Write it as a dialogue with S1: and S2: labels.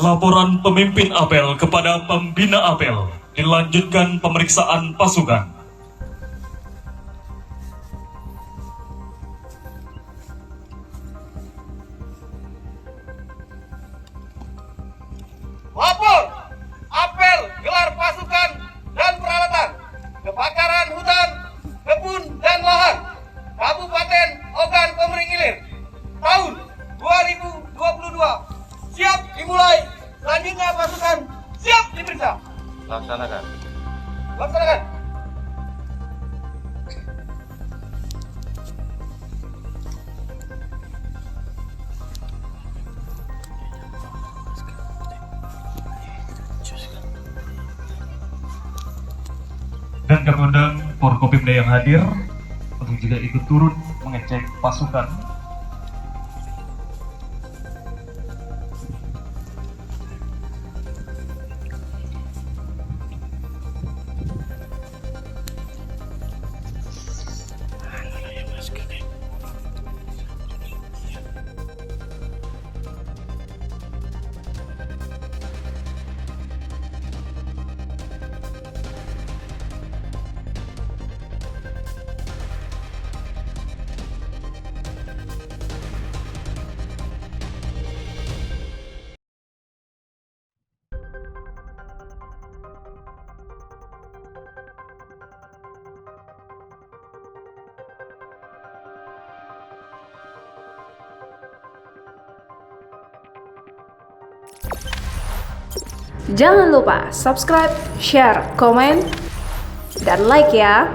S1: Laporan pemimpin apel kepada pembina apel. Dilanjutkan pemeriksaan pasukan.
S2: Lapor, apel gelar pasukan dan peralatan, kebakaran hutan, kebun dan lahan, Kabupaten Ogan Komering Ilir, tahun 2022. Siap dimulai, selanjutnya pasukan siap diperiksa.
S3: Laksanakan.
S2: Laksanakan.
S1: Dan kami undang Forkopimda yang hadir untuk juga ikut turut mengecek pasukan.
S4: Jangan lupa subscribe, share, komen, dan like ya.